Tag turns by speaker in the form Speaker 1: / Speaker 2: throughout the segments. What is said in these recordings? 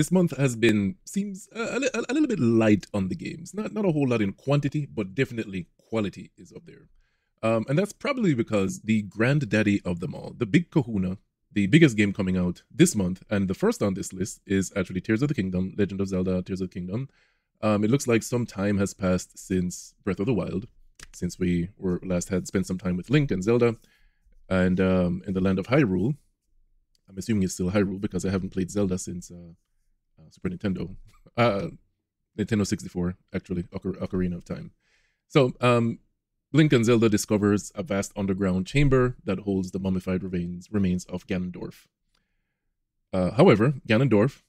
Speaker 1: This month seems a little bit light on the games. Not a whole lot in quantity, but definitely quality is up there. And that's probably because the granddaddy of them all, the big kahuna, the biggest game coming out this month, and the first on this list is actually Tears of the Kingdom, Legend of Zelda, Tears of the Kingdom. It looks like some time has passed since Breath of the Wild, since we were last had spent some time with Link and Zelda, and in the land of Hyrule. I'm assuming it's still Hyrule because I haven't played Zelda since Super Nintendo, Nintendo 64, actually, Ocarina of Time. So, Link and Zelda discovers a vast underground chamber that holds the mummified remains of Ganondorf. However, Ganondorf,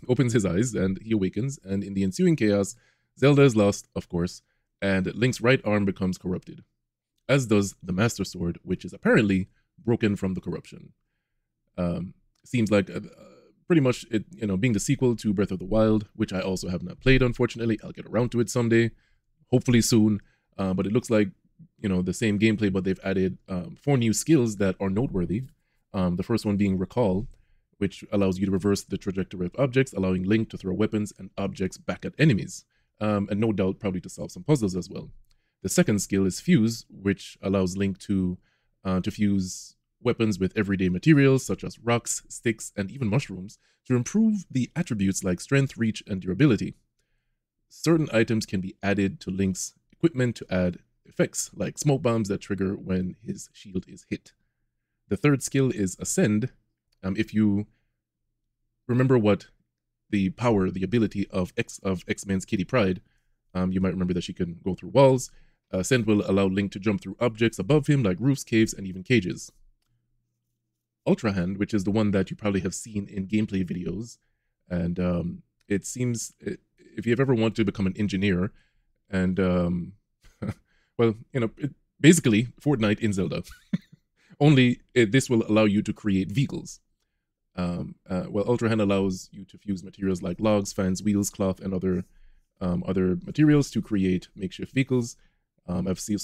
Speaker 1: opens his eyes and he awakens, and in the ensuing chaos, Zelda is lost, of course, and Link's right arm becomes corrupted, as does the Master Sword, which is apparently broken from the corruption. Seems like pretty much it, being the sequel to Breath of the Wild, which I also have not played, unfortunately. I'll get around to it someday, hopefully soon. But it looks like, the same gameplay, but they've added 4 new skills that are noteworthy. The first one being Recall, which allows you to reverse the trajectory of objects, allowing Link to throw weapons and objects back at enemies. And no doubt probably to solve some puzzles as well. The second skill is Fuse, which allows Link to fuse weapons with everyday materials such as rocks, sticks, and even mushrooms to improve the attributes like strength, reach, and durability. Certain items can be added to Link's equipment to add effects like smoke bombs that trigger when his shield is hit. The third skill is Ascend. If you remember what the ability of X-Men's Kitty Pryde, you might remember that she can go through walls. Ascend will allow Link to jump through objects above him like roofs, caves, and even cages. Ultra Hand, which is the one that you probably have seen in gameplay videos, and it seems if you've ever wanted to become an engineer, and basically Fortnite in Zelda, only this will allow you to create vehicles. Ultra Hand allows you to fuse materials like logs, fans, wheels, cloth, and other materials to create makeshift vehicles. I've seen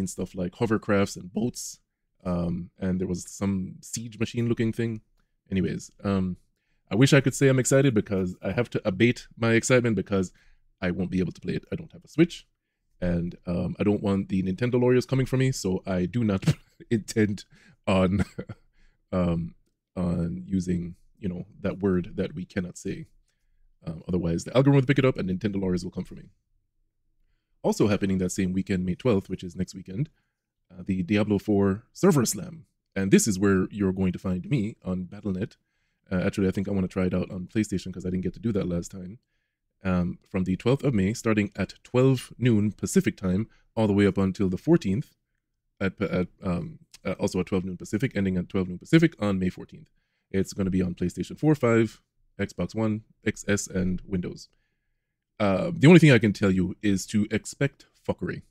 Speaker 1: stuff like hovercrafts and boats. And there was some siege machine looking thing. Anyways, I wish I could say I'm excited because I have to abate my excitement because I won't be able to play it. I don't have a Switch, and I don't want the Nintendo lawyers coming for me, so I do not intend on using that word that we cannot say. Otherwise, the algorithm will pick it up, and Nintendo lawyers will come for me. Also happening that same weekend, May 12th, which is next weekend, the Diablo 4 Server Slam. And this is where you're going to find me on Battle.net. Actually, I think I want to try it out on PlayStation because I didn't get to do that last time. From the 12th of May, starting at 12 noon Pacific time, all the way up until the 14th, also at 12 noon Pacific, ending at 12 noon Pacific on May 14th. It's going to be on PlayStation 4, 5, Xbox One, XS, and Windows. The only thing I can tell you is to expect fuckery.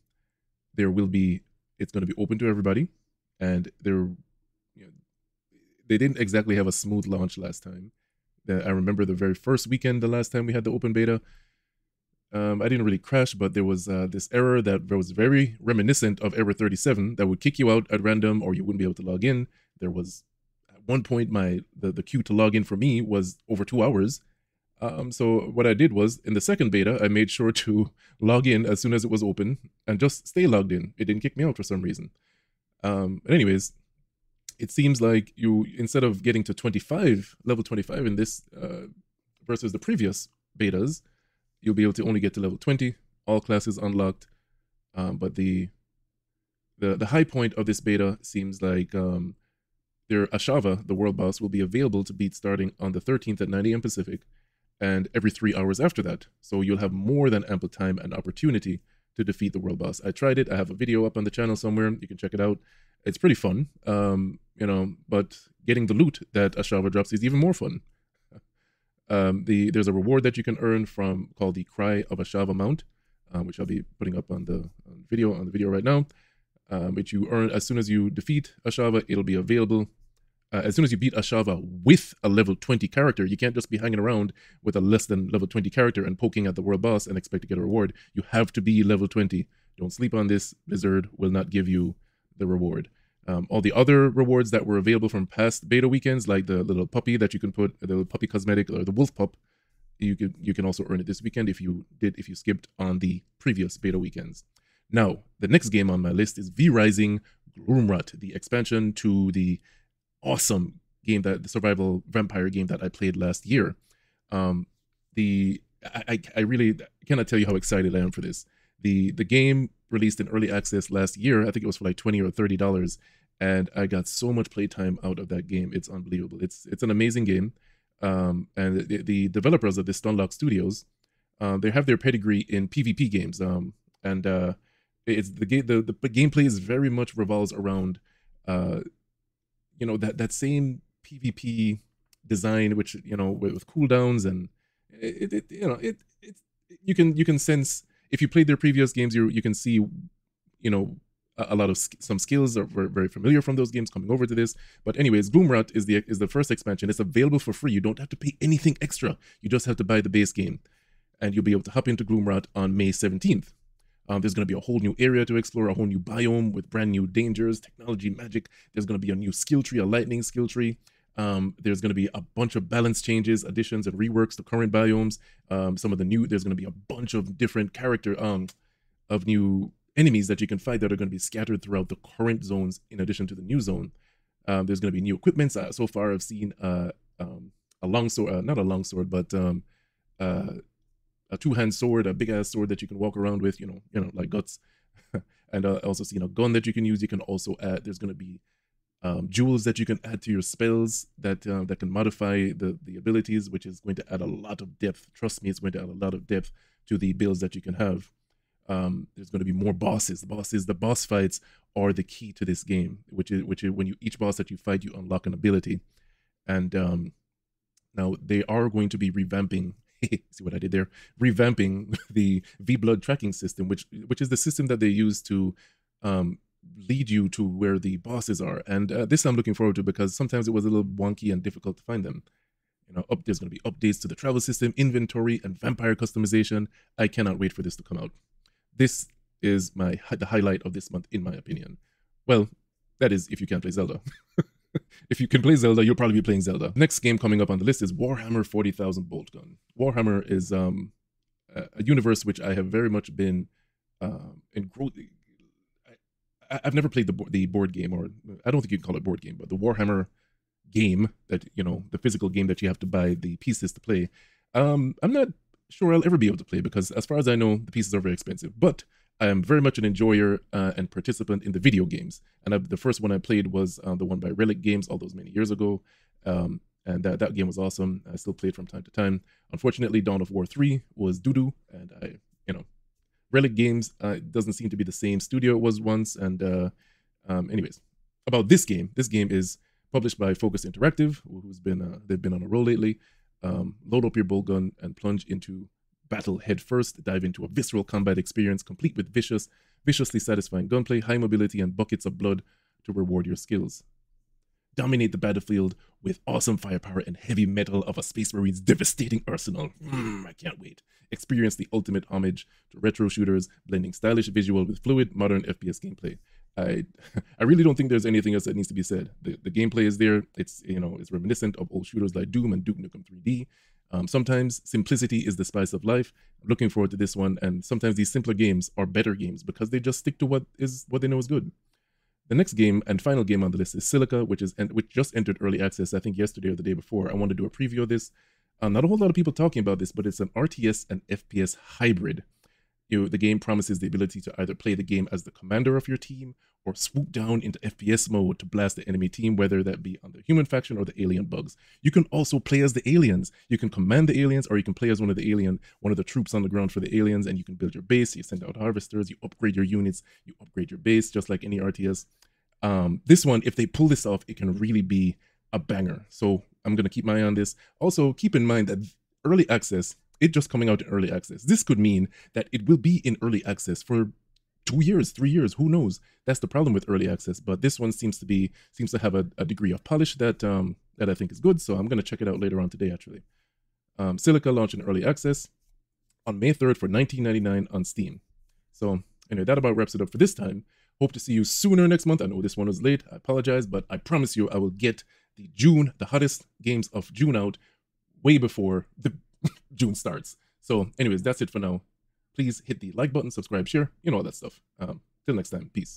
Speaker 1: It's going to be open to everybody, and they didn't exactly have a smooth launch last time. I remember the very first weekend, the last time we had the open beta, I didn't really crash, but there was this error that was very reminiscent of error 37 that would kick you out at random, or you wouldn't be able to log in. There was at one point the queue to log in for me was over 2 hours. So what I did was, in the second beta, I made sure to log in as soon as it was open and just stay logged in. It didn't kick me out for some reason. But anyways, it seems like you, instead of getting to level 25 in this versus the previous betas, you'll be able to only get to level 20, all classes unlocked. But the high point of this beta seems like their Ashava, the world boss, will be available to beat starting on the 13th at 9 a.m. Pacific, and every 3 hours after that. So you'll have more than ample time and opportunity to defeat the world boss. I tried it. I have a video up on the channel somewhere. You can check it out. It's pretty fun, but getting the loot that Ashava drops is even more fun. There's a reward that you can earn called the Cry of Ashava mount, which I'll be putting up on the video right now, which you earn as soon as you defeat Ashava. It'll be available as soon as you beat Ashava with a level 20 character. You can't just be hanging around with a less than level 20 character and poking at the world boss and expect to get a reward. You have to be level 20. Don't sleep on this. Blizzard will not give you the reward. All the other rewards that were available from past beta weekends, like the little puppy that you can put, the little puppy cosmetic, or the wolf pup, you can also earn it this weekend if you skipped on the previous beta weekends. Now, the next game on my list is V Rising Gloomrot, the expansion to the awesome game, that the survival vampire game that I played last year. I really cannot tell you how excited I am for this. The game released in early access last year. I think it was for like $20 or $30, and I got so much playtime out of that game. It's unbelievable. It's an amazing game. And the developers of the Stunlock Studios, they have their pedigree in PvP games. And it's the game. The gameplay is very much revolves around, that same PvP design, which with cooldowns, and you can sense, if you played their previous games, you can see, a lot of some skills are very familiar from those games coming over to this. But anyways, Gloomrot is the first expansion. It's available for free. You don't have to pay anything extra. You just have to buy the base game, and you'll be able to hop into Gloomrot on May 17th. There's going to be a whole new area to explore, a whole new biome with brand new dangers, technology, magic. There's going to be a new skill tree, a lightning skill tree. There's going to be a bunch of balance changes, additions, and reworks to current biomes. There's going to be a bunch of different of new enemies that you can fight that are going to be scattered throughout the current zones in addition to the new zone. There's going to be new equipments. So far I've seen a longsword, not a longsword, but a two-hand sword, a big-ass sword that you can walk around with, like Guts. And also seen a gun that you can use. You can also add, there's going to be jewels that you can add to your spells that can modify the abilities, which is going to add a lot of depth. Trust me, it's going to add a lot of depth to the builds that you can have. There's going to be more bosses. The boss fights are the key to this game, which is when each boss that you fight, you unlock an ability. And now they are going to be revamping. See what I did there? Revamping the V-Blood tracking system, which is the system that they use to lead you to where the bosses are. And this I'm looking forward to, because sometimes it was a little wonky and difficult to find them. There's going to be updates to the travel system, inventory, and vampire customization. I cannot wait for this to come out. This is the highlight of this month, in my opinion. Well, that is if you can play Zelda. If you can play Zelda, you'll probably be playing Zelda. Next game coming up on the list is Warhammer 40,000 Boltgun. Warhammer is a universe which I have very much been engrossed. I've never played the board game, or I don't think you can call it board game, but the Warhammer game, that the physical game that you have to buy the pieces to play. I'm not sure I'll ever be able to play, because as far as I know, the pieces are very expensive. But I am very much an enjoyer and participant in the video games. And the first one I played was the one by Relic Games all those many years ago. And that game was awesome. I still play it from time to time. Unfortunately, Dawn of War 3 was doo-doo, and Relic Games doesn't seem to be the same studio it was once. And anyways, about this game is published by Focus Interactive, they've been on a roll lately. Load up your boltgun and plunge into battle head first. Dive into a visceral combat experience, complete with viciously satisfying gunplay, high mobility, and buckets of blood to reward your skills. Dominate the battlefield with awesome firepower and heavy metal of a Space Marine's devastating arsenal. I can't wait. Experience the ultimate homage to retro shooters, blending stylish visual with fluid, modern FPS gameplay. I really don't think there's anything else that needs to be said. The gameplay is there. It's it's reminiscent of old shooters like Doom and Duke Nukem 3D. Sometimes simplicity is the spice of life. I'm looking forward to this one, and sometimes these simpler games are better games because they just stick to what they know is good. The next game and final game on the list is Silica, which just entered early access, I think yesterday or the day before. I want to do a preview of this. Not a whole lot of people talking about this, but it's an RTS and FPS hybrid. The game promises the ability to either play the game as the commander of your team or swoop down into FPS mode to blast the enemy team, whether that be on the human faction or the alien bugs. You can also play as the aliens. You can command the aliens, or you can play as one of the troops on the ground for the aliens, and you can build your base. You send out harvesters, you upgrade your units, you upgrade your base, just like any RTS. This one, if they pull this off, it can really be a banger. So I'm going to keep my eye on this. Also, keep in mind that early access, it just coming out in early access, this could mean that it will be in early access for 2 years, 3 years, who knows? That's the problem with early access. But this one seems to have a degree of polish that I think is good. So I'm going to check it out later on today, actually. Silica launched in early access on May 3rd for $19.99 on Steam. So anyway, that about wraps it up for this time. Hope to see you sooner next month. I know this one was late. I apologize, but I promise you I will get the hottest games of June out way before the June starts. So anyways, that's it for now. Please hit the like button, subscribe, share, all that stuff. Till next time, peace.